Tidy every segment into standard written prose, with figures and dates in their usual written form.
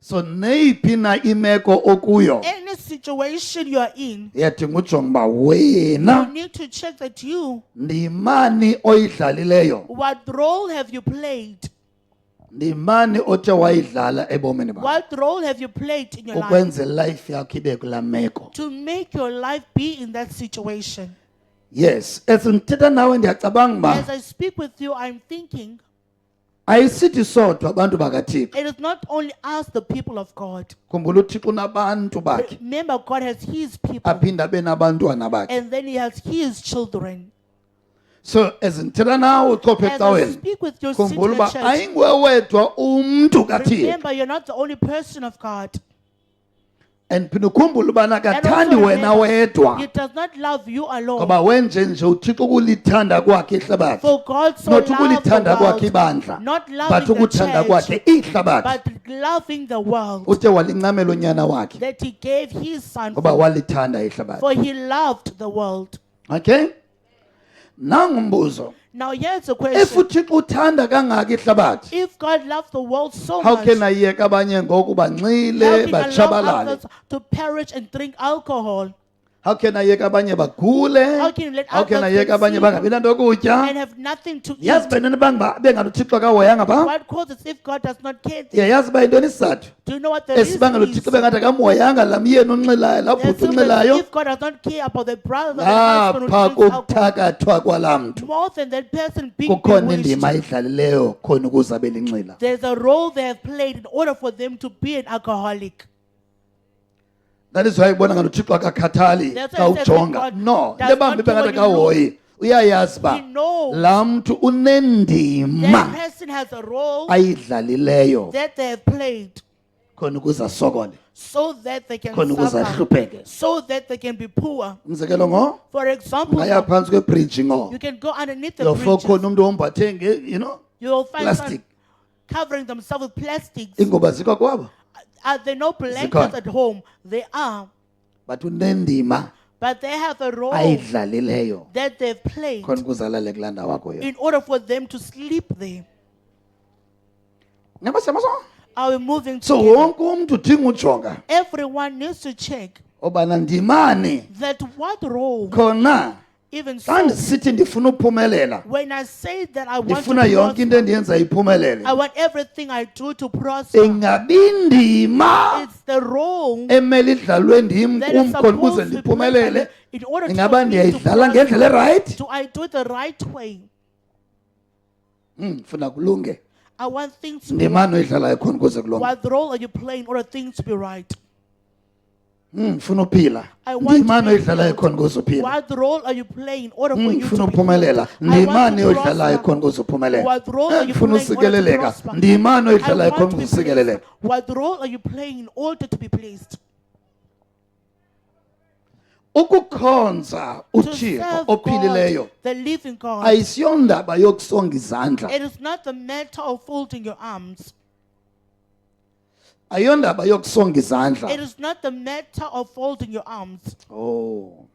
So neyiphi na imeko okuyo Any situation you are in, yadinga ujonga uba you wena need to check that you, ndimani oyidlalileyo, what role have you played? ndimani othe wayidlala ebomini bakho What role have you played in your life ukwenze life yakho ibe kulaa meko. to make your life be in that situation? Yes, as ndithetha nawe ndiyacabanga uba As I speak with you, I'm thinking ayisithi sodwa abantu bakaThixo. it is not only us, the people of God. Khumbula uThixo unabantu bakhe Remember, God has His people, aphinde abe nabantwana bakhe. and then He has His children. So as ndithetha nawe uchophe As I ecaweni, speak with you, sit in khumbula the uba church. ayinguwe wedwa umntu kaThixo. Remember, you're not the only person of God. And phinde ukhumbule ubana And also akathandi wena remember, wedwa, He does not love you alone. ngoba wenje nje uThixo ukulithanda kwakhe ihlabathi, For God so not loved the ukulithanda kwakhe world, ibandla, not but loving the ukuthanda kwakhe church, ihlabathi, but loving the world, uthe walincamela unyana wakhe that He gave His Son ngoba for, walithanda ihlabathi. for He loved the world. Okay, nangumbuzo, Now here's a if question. uThixo uthanda kangaka ihlabathi, If God loves the world so how much, can ayeka abanye ngoku banxile helping allow batshabalale? others to perish and drink alcohol, How can ayeka abanye bagule? How can you let How can others ayeka get abanye sick bangabi nanto and yokutya? have nothing to Yazi eat? bentoni bengathi uThixo kahoyanga pha? What causes if God does not care? Yayazi uba yintoni isizathu Do you know what the esibangela reason is? uThixo bengathi akamhoyanga laa myeni unxilayo, laa There's bhuti some that unxilayo? if God does not care about the brother, the husband who Apha drinks alcohol, kuthakathwa kwalaa mntu more than that person being kukhona bewitched, indima ayidlalileyo khona ukuze abe linxila. there's a role they have played in order for them to be an alcoholic. That is why ibona ngathi uThixo akakhathali That's xa why it says ujonga. God No, does into ebambi not care bengathi when you look. akahoyi. Uyayazi uba He knows laa mntu that unendima person has a role ayidlalileyo that they have played khona ukuze asokole, so that they can khona ukuze suffer, ahlupheke. so that they can be poor. Umzekelo ngo For example, ungaya phantsi kwebridge ngo you can go underneath the yofo bridges. khona umntu ombathe You will find plastic. some covering themselves with plastics. Ingoba zikho kwabo, Are there no blankets Zikhona. at home? They are. but unendima But they have a role ayidlalileyo that they've played khona ukuze alale kulaa ndawo akuyo. in order for them to sleep there. Nyabasemaso. Are we moving So together? wonke umntu udinga ujonga Everyone needs to check obana ndimani that what role, khona even xa so, ndisithi ndifuna uphumelela, when I say that I want to ndifuna yonke into prosper, endiyenza iphumelele, I want everything I do to prosper. ingabi ndima It's the role emele idlalwe ndim that kum is khona ukuze supposed to be played by ndiphumelele, me in order to ingaba for me to ndiyayidlala prosper. ngendlela erayithi. Do I do it the right way? Ndifuna kulunge. I want things to be Ndimani right. oyidlalayo khona ukuze kulunge. What role are you playing in order things to be right? Ndifuna uphila. I want to Ndimani be oyidlalayo healed. khona ukuze uphila. What role are you playing in order for you Ndifuna to be uphumelela. healed? I want Ndimani to oyidlalayo prosper. khona ukuze uphumelela. What role are you Ndifuna playing in order to usikeleleka. prosper? Ndimani I oyidlalayo khona want to be ukuze usikeleleka. placed. What role are you playing in order to be placed? Ukukhonza To uThixo serve ophilileyo God, the living God. ayisiyondaba yokusonga izandla, It is not the matter of folding your arms. ayondaba yokusonga izandla. It is not the matter of folding your arms. Oh,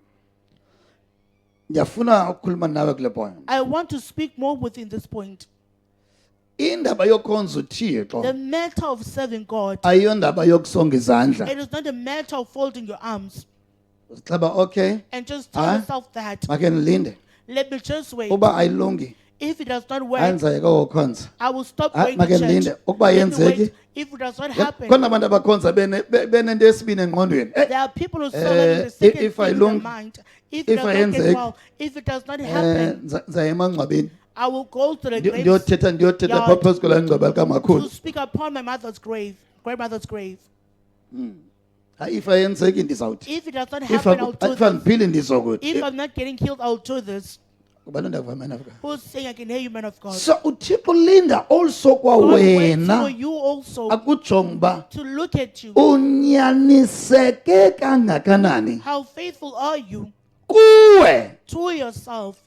ndiyafuna ukukhuluma nawe kule point. I want to speak more within this point. Indaba yokukhonza uThixo The matter of serving God. ayondaba yokusonga izandla. It is not a matter of folding your arms Xaba okay, and just tell Ah. yourself that. make ndilinde. Let me just wait. Uba ayilungi, If it does not work, ayenzeka ukukhonza. I will stop Ah, going make to church. ndilinde. Ukuba Let me ayenzeki, wait. If it does not happen, khona abantu abakhonza benento esibini engqondweni. there are people who serve in the second if thing in ayilungi, their mind. If if it does not ayenzeki, get well, if it does not happen, Ndizaya emangcwabeni. I will go to the grave Ndiyothetha yard phaa phezu kwelaa ngcwaba to likamakhulu. speak upon my mother's grave, grandmother's grave. Hayi, if ayenzeki ndizawuthi. If it does not If happen, I'll do if this. andiphili ndizokuthi. If I'm not getting healed, I'll do this. Kubantu ndiyakuvama man of God. Who's saying I can hear you, man of God? So uThixo linda also God waits for kwawena you also akujonga uba to look at you. unyaniseke kangakanani How faithful are you kuwe to yourself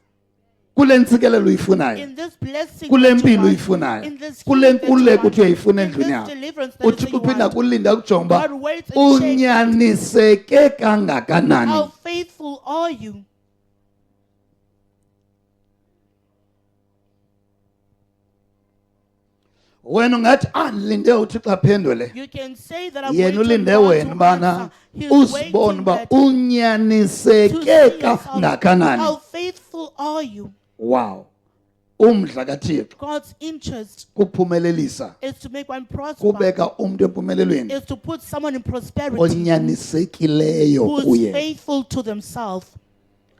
kule ntsikelelo uyifunayo, in this blessing, kule that you mpilo want, uyifunayo, in this kule healing that you nkululeko want, uthi uyayifuna in endlini this yakho. deliverance that you say uThixo you uphinda want. kulinda akujonga uba God waits and checks unyaniseke kangakanani. how faithful are you. wena ungathi andilinde uThixo aphendule. You can say that I'm Yena waiting ulinde God wena to bana answer. He's usibone waiting ba that to unyaniseke see yourself. kangakanani. How faithful are you? Wow. Umdla kaThixo God's interest kuphumelelisa, is to make one prosper, kubeka umuntu empumelelweni is to put someone in prosperity onyanisekileyo who is kuye. faithful to themselves.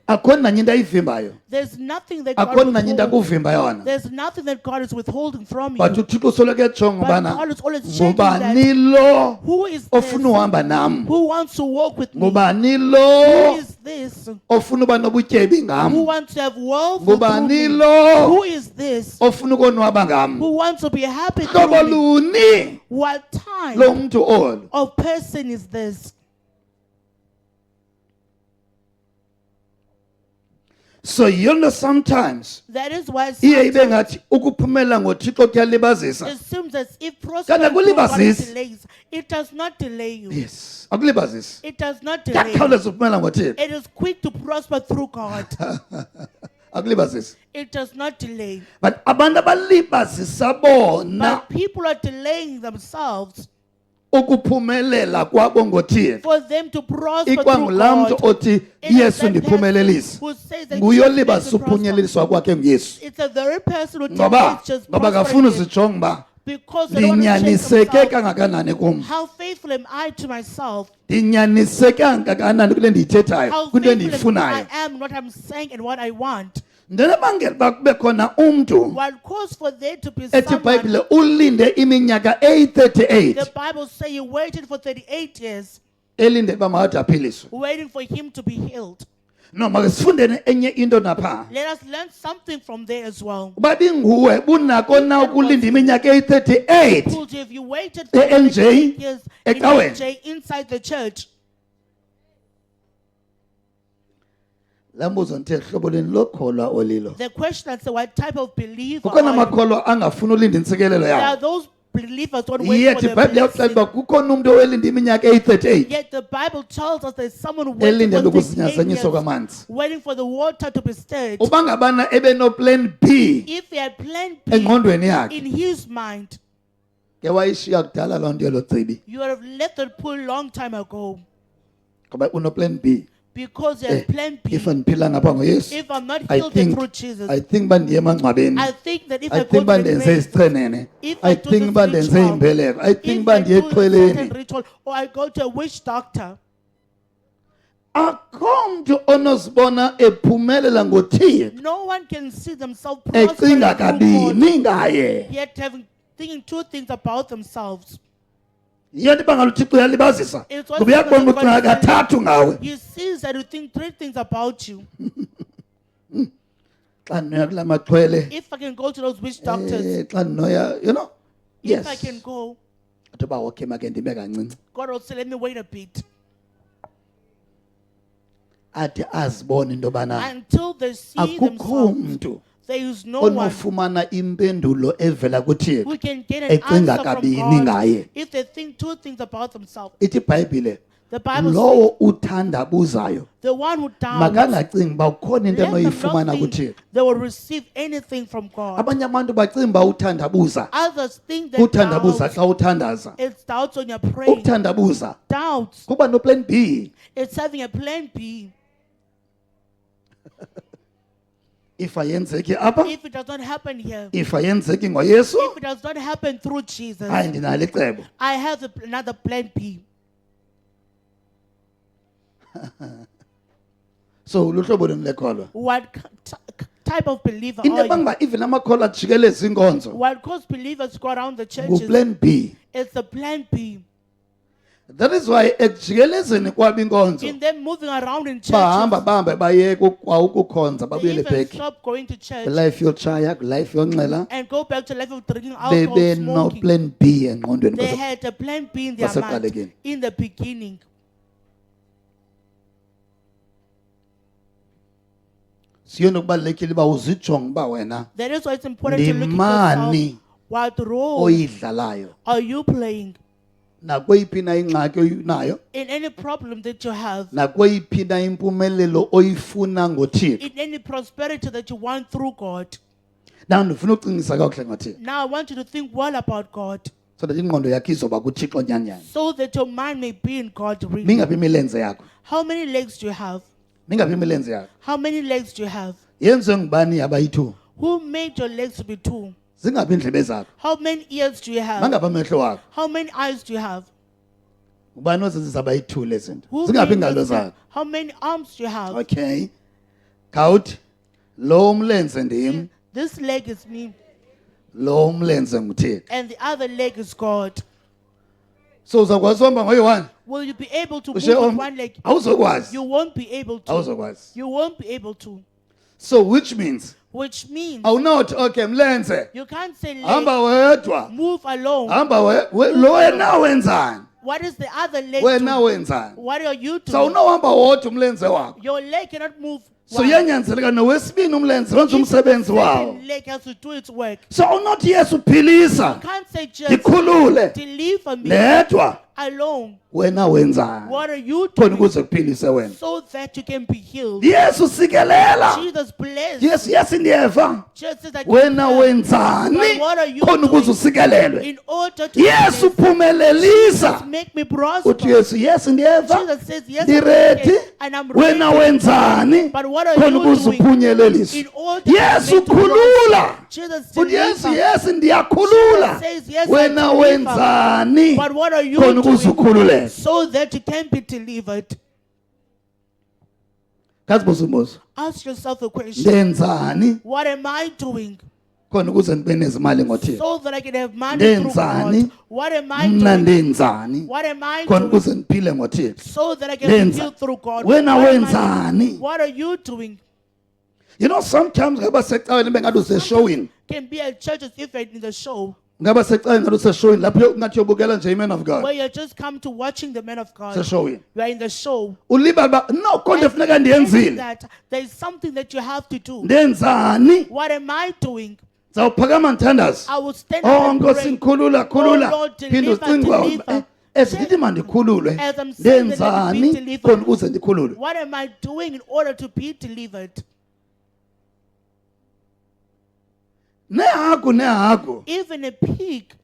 Akhona nanye into ayivimbayo, There's nothing that God akhona nanye into withholds. akuvimba yona. There's nothing that God is withholding from But you. uThixo soloko ejonga But ubana God is always checking ngubani that lo who is this ofuna uhamba nam, who wants to walk with me? ngubani Who lo is this ofuna uba nobutyebi who ngam, wants to have wealth through ngubani me? lo Who is this ofuna ukonwaba ngam. who wants to be happy Hlobo through me? luni What lo type mntu olu? of person is this? So you know sometimes That is why iye ibe sometimes ngathi ukuphumela ngoThixo kuyalibazisa. it seems as if Kanti prosperity through God akulibazisi. delays. It does not delay you. Yes, akulibazisi. It does not delay you. Kuyakhawuleza ukuphumela ngoThixo. It is quick to prosper through God. Akulibazisi. It does not delay. But abantu abalibazisa bona But people are delaying themselves ukuphumelela kwabo ngoThixo. for them to prosper through Ikwangulaa mntu God. othi It is Yesu that ndiphumelelise. person who says that Nguye Jesus olibazisa makes you prosper. uphunyeleliswa kwakhe nguYesu. It's a very person who Ngoba delays just akafuni prospering uzijonga uba because they don't want to check ndinyaniseke themselves. kangakanani kum. How faithful am I to myself? Ndinyaniseke kangakanani kule ndiyithethayo, How kwinto faithful endiyifunayo. I am in what I'm saying and what I want. Ndena bangela uba kube khona umntu What cause for there to be ethi someone, iBhayibhile ulinde iminyaka eyi-38 the Bible say you waited for 38 years elinde uba mawade aphiliswe. waiting for him to be healed. No, make sifundeni enye into napha. Let us learn something from there as well. Uba binguwe bunako na ukulinda iminyaka eyi-38 Because if you waited for E-NJ, 38 years in ecaweni. NJ inside the church, laa mbuzo ndithe hlobo leni lokholwa olilo. the question is what type of believer Kukhona are you? amakholwa angafuni ulinda intsikelelo There are yawo. those believers who wait for Yet their iBhayibhile yakuxelela blessing. uba kukhona umntu owelinda iminyaka eyi-38 Yet the Bible tells us there's someone waiting elindele for 38 ukuzinyazanyiswa years, kwamanzi. waiting for the water to be stirred. Uba ngabana ebenoplan B If he had plan B engqondweni yakhe, in his mind, ke wayishiya kudala loo nto yelo tsibi. you would have left that pool long time ago Ngoba unoplan B. because you had plan B. If andiphila ngapha ngoYesu, If I'm not I healed think through Jesus, I think uba ndiye emangcwabeni. I think that if I I think go uba to the ndenze grave, isichenene. if I I do think this uba ndenze ritual, imbeleko. I think if uba I ndiye do a certain exhweleni. ritual, or I go to a witch doctor, Akho mntu onozibona ephumelela ngoThixo no one can see themselves prospering ecinga through God, kabini ngaye. yet thinking two things about themselves. Yiyo nto ibangela uThixo uyalibazisa. It's also Ngoba uyakubona because ucinga God is kathathu ngawe. He sees that you think three things about you. Xa ndinoya kula maxhwele, If I can go to those witch doctors, xa ndinoya, you know. if I can go, Athi uba okay make ndime kancinci. God will say, let me wait a bit. Athi azibone into yobana Until they see akukho themselves, mntu there is no one onofumana impendulo evela kuThixo who can get an ecinga answer from kabini God ngaye. if they think two things about themselves. Ithi iBhayibhile The Bible says, lowo uthandabuzayo the one who doubts, makangacingi uba ukhona into let them anoyifumana not kuThixo. think they will receive anything from God. Abanye abantu bacinga uba uthandabuza, Others think that uthandabuza doubts, xa uthandaza. it's doubts when you're praying. Ukuthandabuza Doubts, kuba noplan B. it's having a plan B. If ayenzeki apha, If it does not happen here, if ayenzeki ngoYesu, if it does not happen through Jesus, hayi ndinalo icebo. I have another plan B. So luhlobo luni lekholwa. What type of believer Into are you? ebanga even amakholwa ajikeleza inkonzo What cause believers go around the churches? nguplan B. It's the plan B. That is why ekujikelezeni kwabo inkonzo In them moving around in bahamba churches, bahambe bayeke kwa ukukhonza they babuyele even back stop going to church life yotshaya life yonxela. and go back to life of drinking alcohol, Bebe no smoking. plan B engqondweni They base. had a plan B in their Basekuqalekeni. mind in the beginning. Siyona kubalekile ba uzijonge ba wena That is why it's important to look at yourself. ndimani What role oyidlalayo are you playing nakweyiphi na ingxaki oyinayo in any problem that you have, nakweyiphi na impumelelo oyifuna ngoThixo in any prosperity that you want through God? Now ndifuna ucingisa kakuhle ngathi Now I want you to think well about God, so that ingqondo yakho izoba kuThixo nyanyana. so that your mind may be in God really. Mingaphi imilenze yakho? How many legs do you have? Mingaphi imilenze yakho? How many legs do you have? Yenziwe ngubani abayi-2? Who made your legs to be two? Zingaphi indlebe zakho? How many ears do you have? Mangaphi amehlo wakho? How many eyes do you have? Ubani ozenzisa abayi-2 lezinto? Who Zingaphi made ingalo those- zakho? How many arms do you have? Okay. Khawuthi lo umlenze ndim, This leg is me, lo umlenze nguThixo. and the other leg is God. So uzakwazi uhamba ngoyi-1? Will you be able to move Ushe with one leg? awuzokwazi. You won't be able to. Awuzokwazi. You won't be able to. So which means Which means awunothi okay mlenze you can't say leg, hamba wedwa, move alone. hamba lo wena wenzani? What is the other leg Wena doing? wenzani? What are you So doing? awunohamba wodwa umlenze wakho. Your leg cannot move. So one. yanyanzeleka nowesibini umlenze wenza Even the umsebenzi wawo. second leg has to do its work. So awunothi Yesu philisa, You can't say just ndikhulule, deliver me nedwa alone. wena wenzani? What are you Khona doing ukuze kuphilise wena. so that you can be healed? Yesu sikelela. Jesus bless. Yes ndiyeva. Just as I Wena can wenzani? But what are you Khona ukuze doing usikelelwe. in order to Yesu bless. phumelelisa. Make me prosper. Uthi Yesu yes ndiyeva. Jesus says yes, Ndiredi. and I'm ready. Wena wenzani? But what are Khona you ukuze doing uphunyelelise. in order to Yesu make me khulula. prosper? Jesus Uthi Yesu deliver. yes ndiyakhulula. Jesus says, yes, I Wena deliver. wenzani? But what are you Khona ukuze doing ukhululeke. so that you can be delivered? Kazibuza umbuzo. Ask yourself a question. Ndenzani What am I doing khona ukuze ndibe nezimali ngoThixo? so that I can have money through Ndenzani? God? What am I Mna doing? ndenzani What am I khona doing ukuze ndiphile ngoThixo? so that I can be Ndenza. healed through God? Wena What am I wenzani? doing? What are you doing? You know sometimes ngaba secaweni bengathi useshowing. Can be at church as if you're in the show Ngaba secaweni ngathi useshowing lapho ngathi uyobukela nje iman of God. where you just come to watching the man of God. Seshowing. You are in the show. Ulibala ba no konke funeka ndiyenzile. That there is something that you have to do. Ndenzani? What am I doing? Zawuphakama nthandazi. I will stand Oh up and Nkosi pray. ngikhulula khulula. Oh, Lord, Phinde deliver, ucinga deliver. esithi mandikhululwe. As I'm saying that let me be Ndenzani delivered. khona ukuze ndikhululwe? What am I doing in order to be delivered? Nehagu. Even a pig,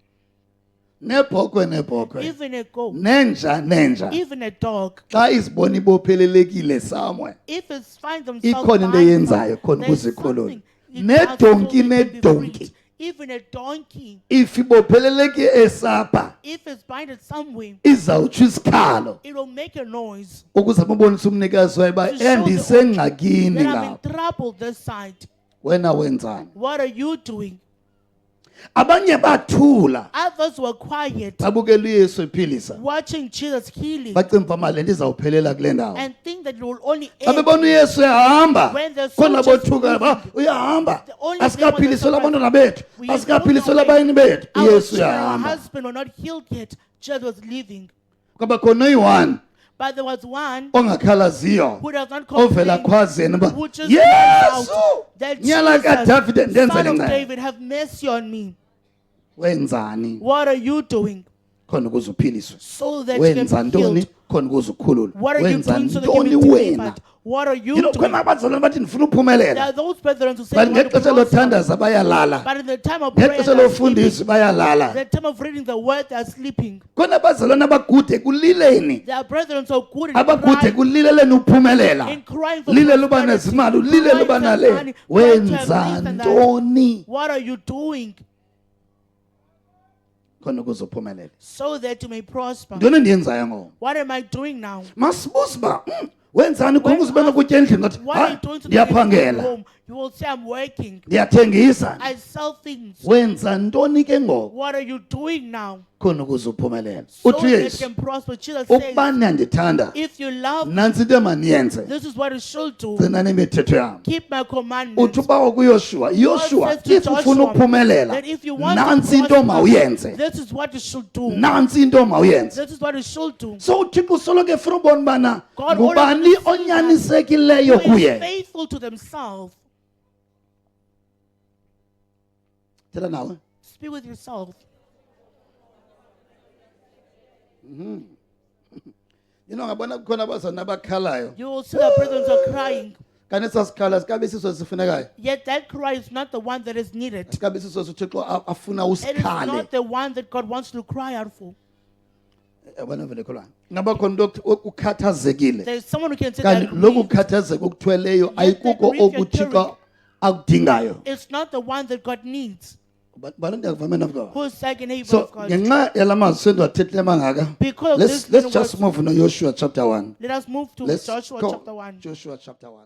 Nebhokwe. even a goat, Nenja. even a dog, Xa izibona ibophelelekile somewhere. if it finds themselves Ikhona into bind eyenzayo khona there's ukuze ikhulule. something it does so Nedonki that it can be nedonki. freed. Even a donkey, If ibopheleleke esapha, if it's binded somewhere, izawutsho isikhalo it will make a noise. ukuze babonise umnikazi wayo uba To show the endisengxakini Then I'm in lapha. trouble this side. Wena wenzani? What are you doing? Abanye bathula Others were quiet, babukela uYesu ephilisa. watching Jesus healing, Bacimba mama le nto izawuphelela kule ndawo. and think that it will only Xa end. bebona uYesu ehamba When the khona soldiers bothuka ba moving, uyahamba. the only thing was Asikaphiliswe the labantwana bethu. We Asikaphiliswe don't know labayini bethu. Our uYesu children, our uyahamba. husband were not healed yet. Jesus was living. Kwaba khona oyi-1 But there was one ongakhalaziyo who does not ovela complain, khwazeni uba who just Yesu cries out that nyala kaDavide Jesus, ndenzele Son of nceba. David, have mercy on me. Wenzani What are you doing khona ukuze uphiliswe? so that you Wenza can be ntoni healed? khona ukuze ukhululwe? What are you Wenza doing so that you ntoni can be wena? delivered? What are you You know doing? khona abazalwane bathi ndifuna There uphumelela. are those brethren who say But they want to ngexesha prosper, lothandaza bayalala. but in the time of prayer, Ngexesha they are sleeping. lofundisa bayalala. The time of reading the word, they are sleeping. Khona abazalwane abagude kulileni. There are brethren so good in Abagude crying, kulileleni uphumelela. in crying for Lile luba prosperity, nezimali, lile crying luba for nale. money, crying to have Wenza this and that. ntoni What are you doing khona ukuze uphumelele? so that you may prosper? Ntoni endiyenzayo ngoku? What am I doing now? Masibuze uba wenzani khona ukuze ube nokutya endlini ngathi What are hayi you doing to the next ndiyaphangela, home? You will say, I'm working. ndiyathengisa. I sell things. Wenza ntoni ke ngoku What are you doing now khona ukuze uphumelele? so Uthi that you Yesu can prosper? Jesus says, ukuba ndiyandithanda if you love, nantsi into emaniyenze, this is what you should do. gcinani imithetho yam. Keep my commandments. Uthi uba ukuyoshua yoshua God says to if ufuna Joshua uphumelela that if you want nantsi to into prosper, mawuyenze, this is what you should do. nantsi into mawuyenze. This is what you should do. So uthixo usoloko efuna ubona ubana God ngubani always sees onyanisekileyo Who is kuye. faithful to themselves. Thetha nawe. Speak with yourself. You know ngabona kukhona abazalwane abakhalayo. You will see that brethren are crying. kanti sasikhala sikabe siso sifunekayo Yet that cry is not the one that is needed. sikabe siso uthixo afuna It is usikhale not the one that God wants to cry out for. yabona vele kholwana ngaba khona into ukhathazekile There is someone who can say kanti that lokhu grief. kukhathazeka okuthweleyo ayikuko grief you're okuthixo carrying- akudingayo It's not the one that God needs. balonto yakuvamena God. Who is second neighbor So of God? ngenxa yalamazwi sendiwathethile mangaka Because of let's this many just words, move no Joshua chapter 1. let us move to Let's Joshua go. chapter 1. Joshua chapter 1.